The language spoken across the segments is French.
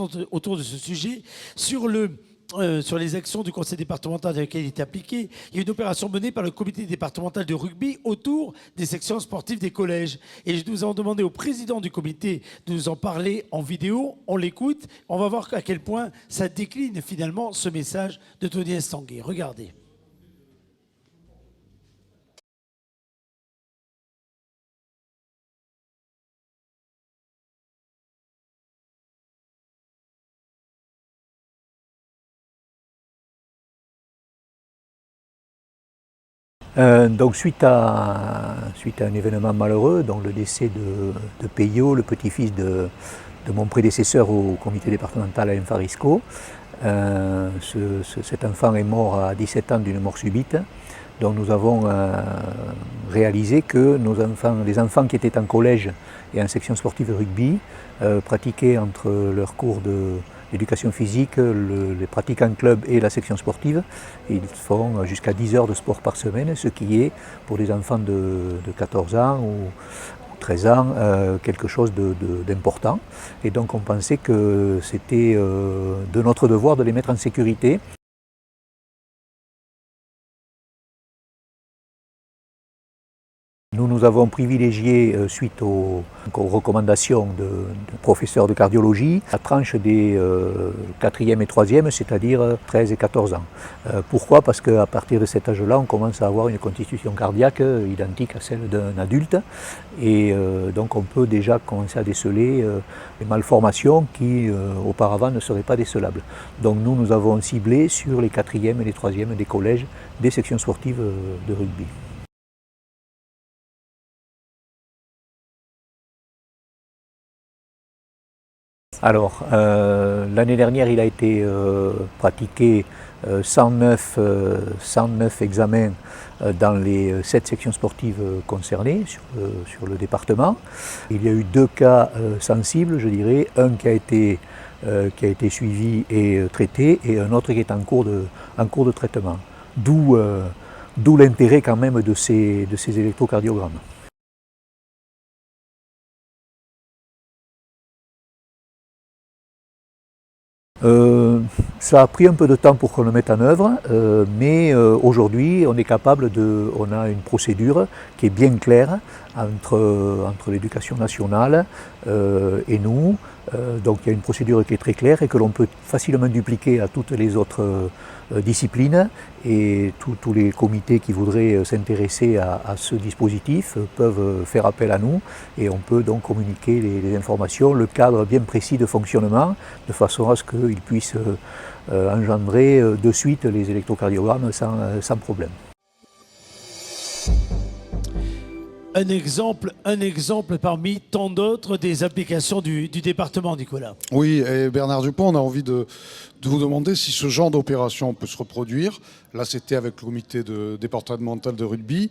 autour de ce sujet. Sur les actions du conseil départemental dans lesquelles il est appliqué, il y a une opération menée par le comité départemental de rugby autour des sections sportives des collèges. Et nous avons demandé au président du comité de nous en parler en vidéo. On l'écoute. On va voir à quel point ça décline finalement ce message de Tony Estanguet. Regardez. Donc suite à un événement malheureux, donc le décès de Peyo, le petit-fils de mon prédécesseur au comité départemental Alain Farisco, cet enfant est mort à 17 ans d'une mort subite. Donc nous avons réalisé que les enfants qui étaient en collège et en section sportive de rugby pratiquaient entre leurs cours d'éducation physique, les pratiques en club et la section sportive. Ils font jusqu'à 10 heures de sport par semaine, ce qui est pour des enfants de 14 ans ou 13 ans quelque chose d'important. Et donc on pensait que c'était de notre devoir de les mettre en sécurité. Nous avons privilégié, suite aux recommandations de professeurs de cardiologie, la tranche des 4e et 3e, c'est-à-dire 13 et 14 ans. Pourquoi? Parce qu'à partir de cet âge-là, on commence à avoir une constitution cardiaque identique à celle d'un adulte. Et donc on peut déjà commencer à déceler les malformations qui auparavant ne seraient pas décelables. Donc nous avons ciblé sur les 4e et les 3e des collèges des sections sportives de rugby. Alors, l'année dernière, il a été pratiqué 109 examens dans les 7 sections sportives concernées sur le département. Il y a eu 2 cas sensibles, je dirais, un qui a été suivi et traité et un autre qui est en cours de traitement. D'où l'intérêt quand même de ces électrocardiogrammes. Ça a pris un peu de temps pour qu'on le mette en œuvre, mais aujourd'hui on a une procédure qui est bien claire entre l'éducation nationale et nous. Donc il y a une procédure qui est très claire et que l'on peut facilement dupliquer à toutes les autres disciplines, et tous les comités qui voudraient s'intéresser à ce dispositif peuvent faire appel à nous et on peut donc communiquer les informations, le cadre bien précis de fonctionnement, de façon à ce qu'ils puissent engendrer de suite les électrocardiogrammes sans problème. Un exemple parmi tant d'autres des applications du département, Nicolas. Oui, et Bernard Dupont, on a envie de vous demander si ce genre d'opération peut se reproduire. Là, c'était avec le comité départemental de rugby.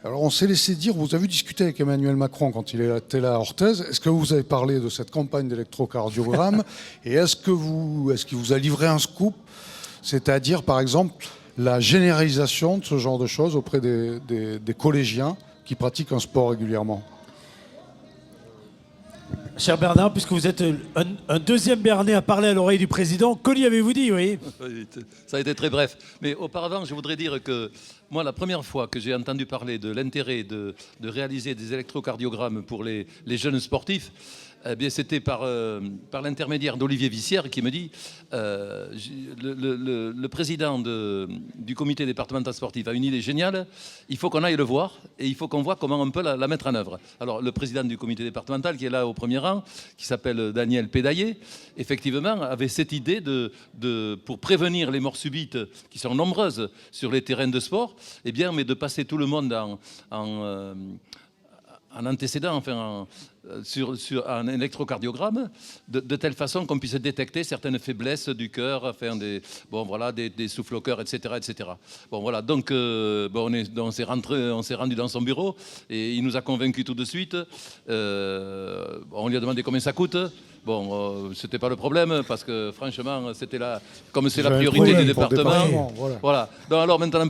Alors, on s'est laissé dire, vous avez discuté avec Emmanuel Macron quand il était là à Orthez. Est-ce que vous avez parlé de cette campagne d'électrocardiogramme et est-ce qu'il vous a livré un scoop, c'est-à-dire, par exemple, la généralisation de ce genre de choses auprès des collégiens qui pratiquent un sport régulièrement? Cher Bernard, puisque vous êtes un deuxième Bernet à parler à l'oreille du président, que lui avez-vous dit, oui? Ça a été très bref. Mais auparavant, je voudrais dire que moi, la première fois que j'ai entendu parler de l'intérêt de réaliser des électrocardiogrammes pour les jeunes sportifs, eh bien, c'était par l'intermédiaire d'Olivier Vissière qui me dit le président du comité départemental sportif a une idée géniale, il faut qu'on aille le voir et il faut qu'on voit comment on peut la mettre en œuvre. Alors le président du comité départemental qui est là au premier rang, qui s'appelle Daniel Pédaillé, effectivement avait cette idée pour prévenir les morts subites qui sont nombreuses sur les terrains de sport, eh bien, mais de passer tout le monde en antécédent, enfin, sur un électrocardiogramme, de telle façon qu'on puisse détecter certaines faiblesses du cœur, enfin des souffles au cœur, etc., etc. Bon, voilà, donc on s'est rendu dans son bureau et il nous a convaincus tout de suite. On lui a demandé combien ça coûte. Bon, c'était pas le problème parce que franchement, c'était comme c'est la priorité du département. Voilà. Voilà. Donc, alors maintenant,